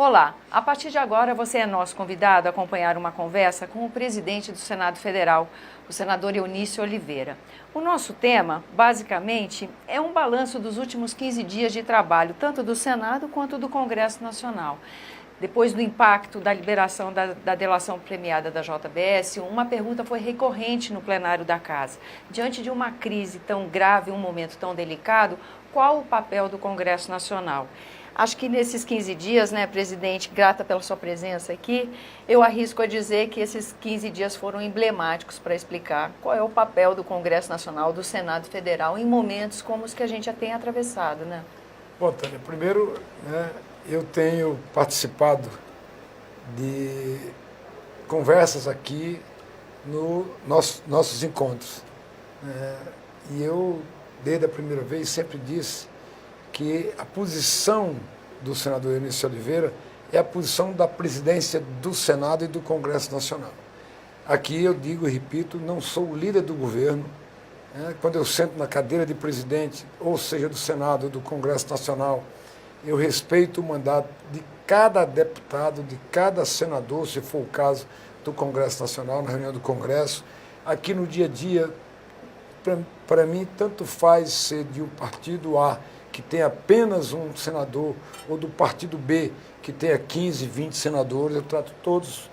Olá, a partir de agora você é nosso convidado a acompanhar uma conversa com o presidente do Senado Federal, o senador Eunício Oliveira. O nosso tema, basicamente, é um balanço dos últimos 15 dias de trabalho, tanto do Senado quanto do Congresso Nacional. Depois do impacto da liberação da delação premiada da JBS, uma pergunta foi recorrente no plenário da Casa. Diante de uma crise tão grave, um momento tão delicado, qual o papel do Congresso Nacional? Acho que nesses 15 dias, né, presidente, grata pela sua presença aqui, eu arrisco a dizer que esses 15 dias foram emblemáticos para explicar qual é o papel do Congresso Nacional, do Senado Federal, em momentos como os que a gente já tem atravessado, né? Bom, Tânia, primeiro, eu tenho participado de conversas aqui nos nossos encontros. E eu, desde a primeira vez, sempre disse que a posição do senador Eunício Oliveira é a posição da presidência do Senado e do Congresso Nacional. Aqui eu digo e repito, não sou o líder do governo. Quando eu sento na cadeira de presidente, ou seja, do Senado ou do Congresso Nacional, eu respeito o mandato de cada deputado, de cada senador, se for o caso do Congresso Nacional, na reunião do Congresso. Aqui no dia a dia, para mim, tanto faz ser de um partido A, que tem apenas um senador, ou do partido B, que tenha 15, 20 senadores, eu trato todos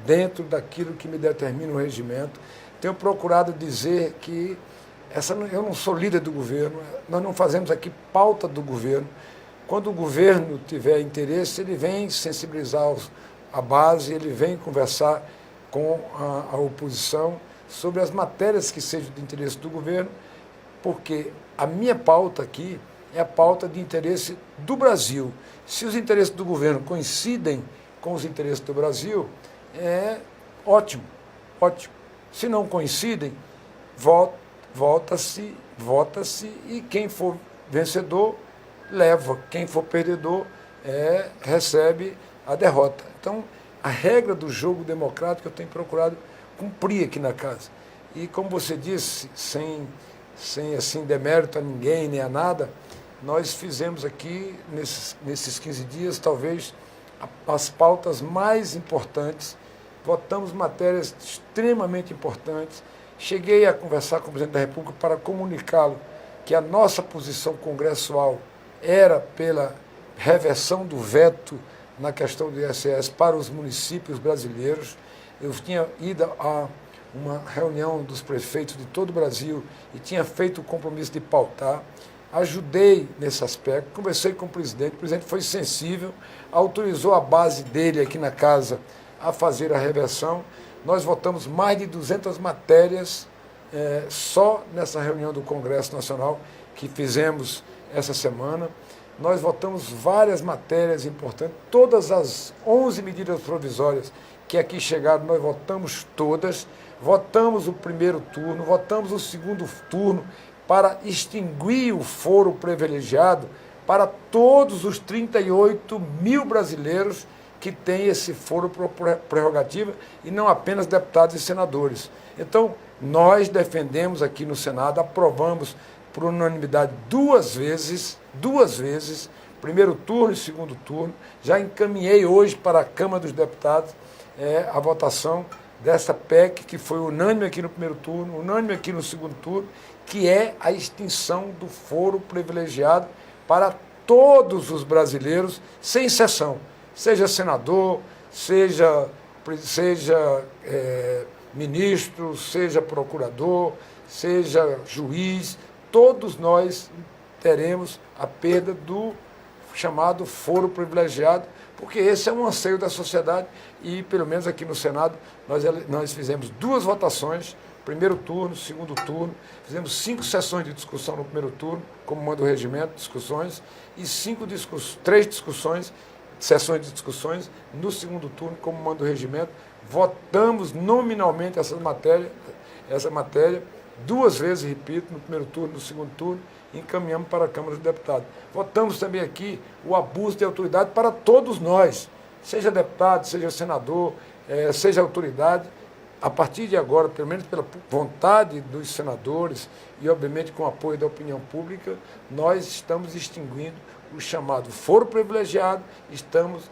dentro daquilo que me determina o regimento. Tenho procurado dizer que eu não sou líder do governo, nós não fazemos aqui pauta do governo. Quando o governo tiver interesse, ele vem sensibilizar a base, ele vem conversar com a oposição sobre as matérias que sejam de interesse do governo, porque a minha pauta aqui é a pauta de interesse do Brasil. Se os interesses do governo coincidem com os interesses do Brasil, é ótimo, ótimo. Se não coincidem, vota-se e quem for vencedor leva, quem for perdedor recebe a derrota. Então, a regra do jogo democrático eu tenho procurado cumprir aqui na casa. E como você disse, sem assim demérito a ninguém nem a nada, nós fizemos aqui, nesses 15 dias, talvez as pautas mais importantes, votamos matérias extremamente importantes. Cheguei a conversar com o presidente da República para comunicá-lo que a nossa posição congressual era pela reversão do veto na questão do ISS para os municípios brasileiros. Eu tinha ido a uma reunião dos prefeitos de todo o Brasil e tinha feito o compromisso de pautar. Ajudei nesse aspecto, conversei com o presidente foi sensível, autorizou a base dele aqui na casa a fazer a reversão. Nós votamos mais de 200 matérias só nessa reunião do Congresso Nacional que fizemos essa semana. Nós votamos várias matérias importantes, todas as 11 medidas provisórias que aqui chegaram, nós votamos todas. Votamos o primeiro turno, votamos o segundo turno para extinguir o foro privilegiado para todos os 38 mil brasileiros que têm esse foro prerrogativa e não apenas deputados e senadores. Então, nós defendemos aqui no Senado, aprovamos por unanimidade duas vezes, primeiro turno e segundo turno. Já encaminhei hoje para a Câmara dos Deputados a votação dessa PEC, que foi unânime aqui no primeiro turno, unânime aqui no segundo turno, que é a extinção do foro privilegiado para todos os brasileiros, sem exceção, seja senador, seja ministro, seja procurador, seja juiz, todos nós teremos a perda do chamado foro privilegiado, porque esse é um anseio da sociedade e, pelo menos aqui no Senado, nós fizemos duas votações, primeiro turno, segundo turno, fizemos 5 sessões de discussão no primeiro turno, como manda o regimento, discussões, e 3 sessões de discussões no segundo turno, como manda o regimento. Votamos nominalmente essa matéria, duas vezes, repito, no primeiro turno e no segundo turno, e encaminhamos para a Câmara dos Deputados. Votamos também aqui o abuso de autoridade para todos nós, seja deputado, seja senador, seja autoridade. A partir de agora, pelo menos pela vontade dos senadores e, obviamente, com o apoio da opinião pública, nós estamos extinguindo o chamado foro privilegiado, estamos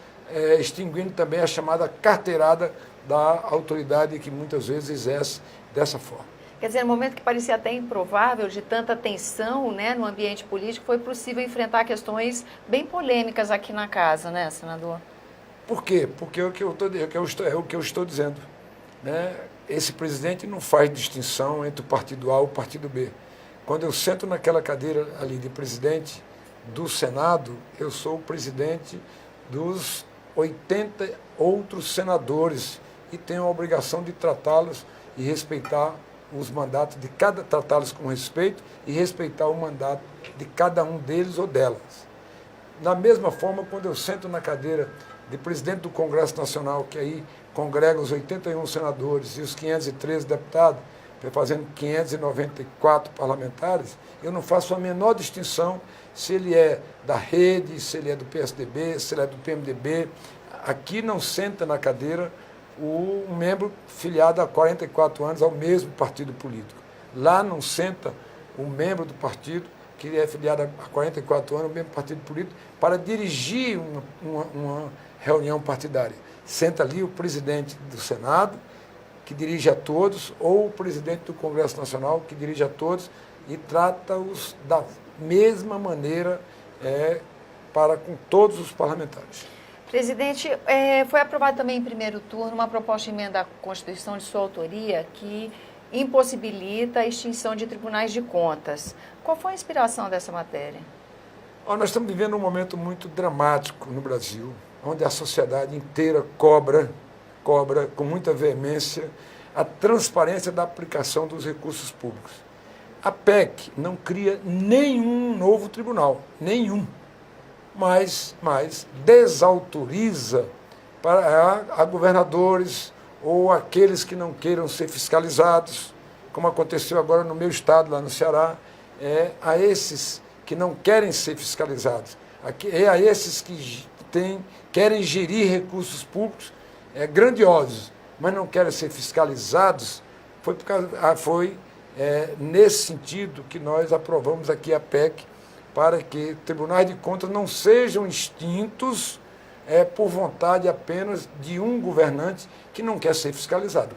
extinguindo também a chamada carteirada da autoridade que muitas vezes exerce dessa forma. Quer dizer, no momento que parecia até improvável, de tanta tensão, né, no ambiente político, foi possível enfrentar questões bem polêmicas aqui na casa, né, senador? Por quê? Porque é o que eu estou dizendo, né? Esse presidente não faz distinção entre o partido A e o partido B. Quando eu sento naquela cadeira ali de presidente do Senado, eu sou o presidente dos 80 outros senadores e tenho a obrigação de tratá-los e respeitar os mandatos de cada, tratá-los com respeito e respeitar o mandato de cada um deles ou delas. Da mesma forma, quando eu sento na cadeira de presidente do Congresso Nacional, que aí congrega os 81 senadores e os 513 deputados, fazendo 594 parlamentares, eu não faço a menor distinção se ele é da Rede, se ele é do PSDB, se ele é do PMDB. Aqui não senta na cadeira um membro filiado há 44 anos ao mesmo partido político. Lá não senta um membro do partido que é filiado há 44 anos ao mesmo partido político para dirigir uma reunião partidária. Senta ali o presidente do Senado, que dirige a todos, ou o presidente do Congresso Nacional, que dirige a todos, e trata-os da mesma maneira para com todos os parlamentares. Presidente, foi aprovado também em primeiro turno uma proposta de emenda à Constituição de sua autoria que impossibilita a extinção de tribunais de contas. Qual foi a inspiração dessa matéria? Nós estamos vivendo um momento muito dramático no Brasil, onde a sociedade inteira cobra com muita veemência a transparência da aplicação dos recursos públicos. A PEC não cria nenhum novo tribunal, nenhum, mas desautoriza para a governadores ou aqueles que não queiram ser fiscalizados, como aconteceu agora no meu estado, lá no Ceará, a esses que não querem ser fiscalizados, a esses que querem gerir recursos públicos grandiosos, mas não querem ser fiscalizados. Foi nesse sentido que nós aprovamos aqui a PEC, para que tribunais de contas não sejam extintos por vontade apenas de um governante que não quer ser fiscalizado.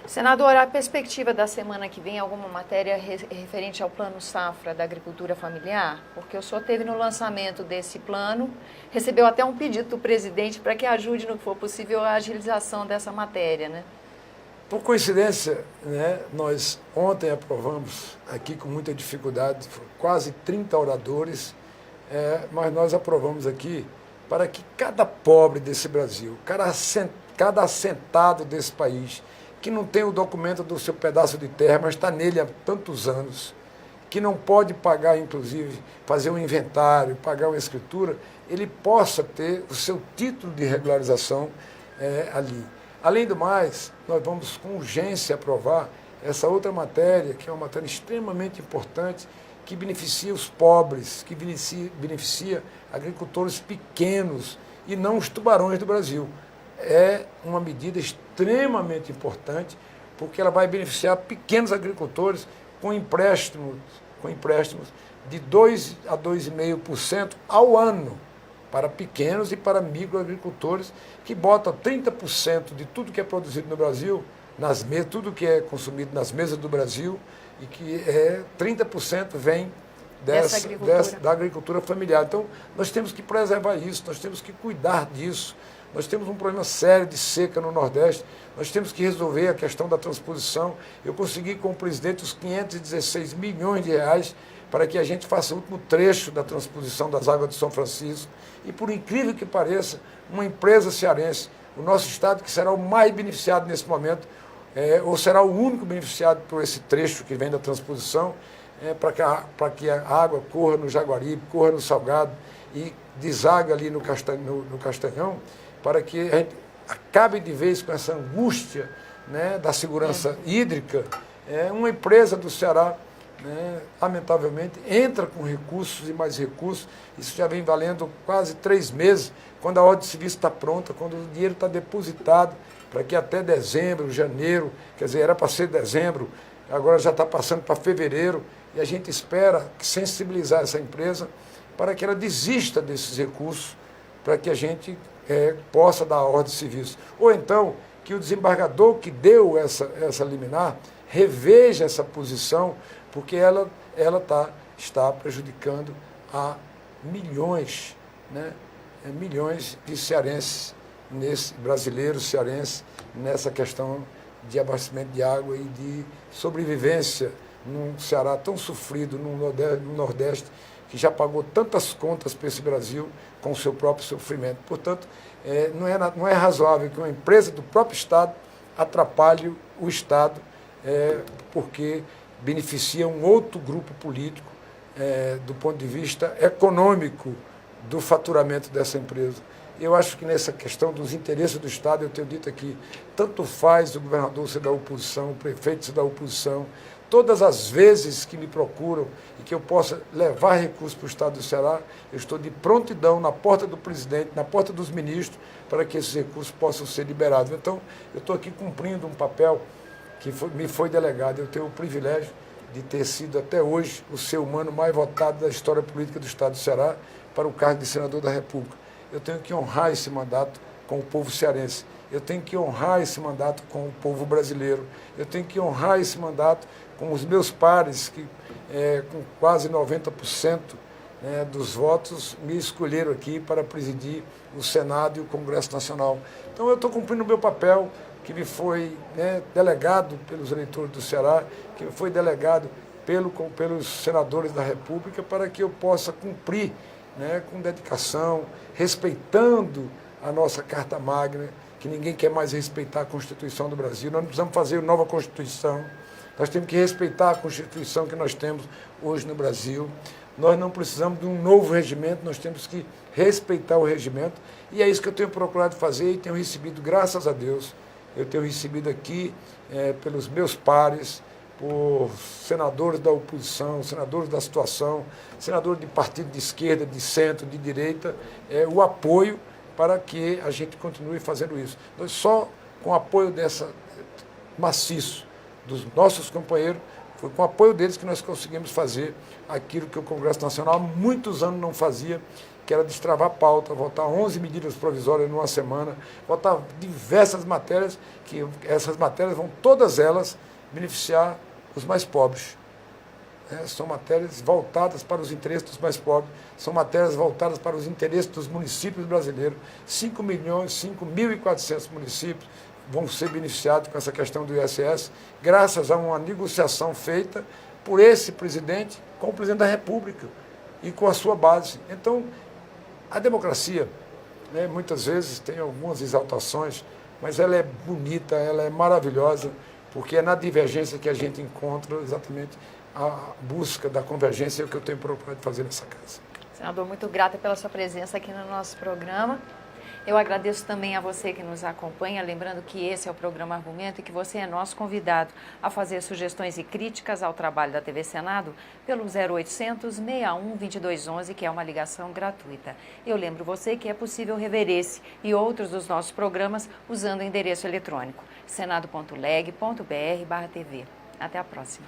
Senador, a perspectiva da semana que vem, alguma matéria referente ao Plano Safra da Agricultura Familiar? Porque o senhor teve no lançamento desse plano, recebeu até um pedido do presidente para que ajude no que for possível a agilização dessa matéria, né? Por coincidência, nós ontem aprovamos aqui com muita dificuldade, quase 30 oradores, mas nós aprovamos aqui para que cada pobre desse Brasil, cada assentado desse país, que não tem o documento do seu pedaço de terra, mas está nele há tantos anos, que não pode pagar, inclusive, fazer um inventário, pagar uma escritura, ele possa ter o seu título de regularização ali. Além do mais, nós vamos com urgência aprovar essa outra matéria, que é uma matéria extremamente importante, que beneficia os pobres, que beneficia agricultores pequenos e não os tubarões do Brasil. É uma medida extremamente importante, porque ela vai beneficiar pequenos agricultores com empréstimos de 2% a 2,5% ao ano, para pequenos e para microagricultores, que botam 30% de tudo que é produzido no Brasil, tudo que é consumido nas mesas do Brasil, e que 30% vem da agricultura familiar. Então, nós temos que preservar isso, nós temos que cuidar disso. Nós temos um problema sério de seca no Nordeste, nós temos que resolver a questão da transposição. Eu consegui com o presidente os 516 milhões de reais para que a gente faça o último trecho da transposição das águas de São Francisco. E, por incrível que pareça, uma empresa cearense, o nosso estado, que será o mais beneficiado nesse momento, ou será o único beneficiado por esse trecho que vem da transposição, para que a água corra no Jaguaribe, corra no Salgado e desague ali no Castanhão, para que a gente acabe de vez com essa angústia da segurança hídrica. Uma empresa do Ceará, lamentavelmente, entra com recursos e mais recursos. Isso já vem valendo quase 3 meses, quando a ordem de serviço está pronta, quando o dinheiro está depositado, para que até dezembro, janeiro, quer dizer, era para ser dezembro, agora já está passando para fevereiro, e a gente espera sensibilizar essa empresa para que ela desista desses recursos, para que a gente possa dar ordem de serviço. Ou então, que o desembargador que deu essa liminar reveja essa posição, porque ela está prejudicando a milhões, né, milhões de cearenses, brasileiros cearenses, nessa questão de abastecimento de água e de sobrevivência num Ceará tão sofrido, no Nordeste, que já pagou tantas contas para esse Brasil com o seu próprio sofrimento. Portanto, não é razoável que uma empresa do próprio Estado atrapalhe o Estado porque beneficia um outro grupo político do ponto de vista econômico do faturamento dessa empresa. Eu acho que nessa questão dos interesses do Estado, eu tenho dito aqui, tanto faz o governador ser da oposição, o prefeito ser da oposição, todas as vezes que me procuram e que eu possa levar recursos para o Estado do Ceará, eu estou de prontidão na porta do presidente, na porta dos ministros, para que esses recursos possam ser liberados. Então, eu estou aqui cumprindo um papel que me foi delegado. Eu tenho o privilégio de ter sido até hoje o ser humano mais votado da história política do Estado do Ceará para o cargo de senador da República. Eu tenho que honrar esse mandato com o povo cearense. Eu tenho que honrar esse mandato com o povo brasileiro. Eu tenho que honrar esse mandato com os meus pares, que com quase 90% dos votos me escolheram aqui para presidir o Senado e o Congresso Nacional. Então eu estou cumprindo o meu papel, que me foi delegado pelos eleitores do Ceará, que me foi delegado pelos senadores da República, para que eu possa cumprir com dedicação, respeitando a nossa Carta Magna, que ninguém quer mais respeitar a Constituição do Brasil. Nós não precisamos fazer uma nova Constituição, nós temos que respeitar a Constituição que nós temos hoje no Brasil. Nós não precisamos de um novo regimento, nós temos que respeitar o regimento, e é isso que eu tenho procurado fazer e tenho recebido, graças a Deus, eu tenho recebido aqui pelos meus pares, por senadores da oposição, senadores da situação, senadores de partido de esquerda, de centro, de direita, o apoio para que a gente continue fazendo isso. Nós só com o apoio maciço dos nossos companheiros, foi com o apoio deles que nós conseguimos fazer aquilo que o Congresso Nacional há muitos anos não fazia, que era destravar a pauta, votar 11 medidas provisórias numa semana, votar diversas matérias, que essas matérias vão todas elas beneficiar os mais pobres. São matérias voltadas para os interesses dos mais pobres, são matérias voltadas para os interesses dos municípios brasileiros. 5.400 municípios vão ser beneficiados com essa questão do ISS, graças a uma negociação feita por esse presidente com o presidente da República e com a sua base. Então, a democracia, muitas vezes tem algumas exaltações, mas ela é bonita, ela é maravilhosa, porque é na divergência que a gente encontra exatamente a busca da convergência, é o que eu tenho procurado fazer nessa casa. Senador, muito grata pela sua presença aqui no nosso programa. Eu agradeço também a você que nos acompanha, lembrando que esse é o programa Argumento e que você é nosso convidado a fazer sugestões e críticas ao trabalho da TV Senado pelo 0800 61 2211, que é uma ligação gratuita. Eu lembro você que é possível rever esse e outros dos nossos programas usando o endereço eletrônico senado.leg.br/TV. Até a próxima.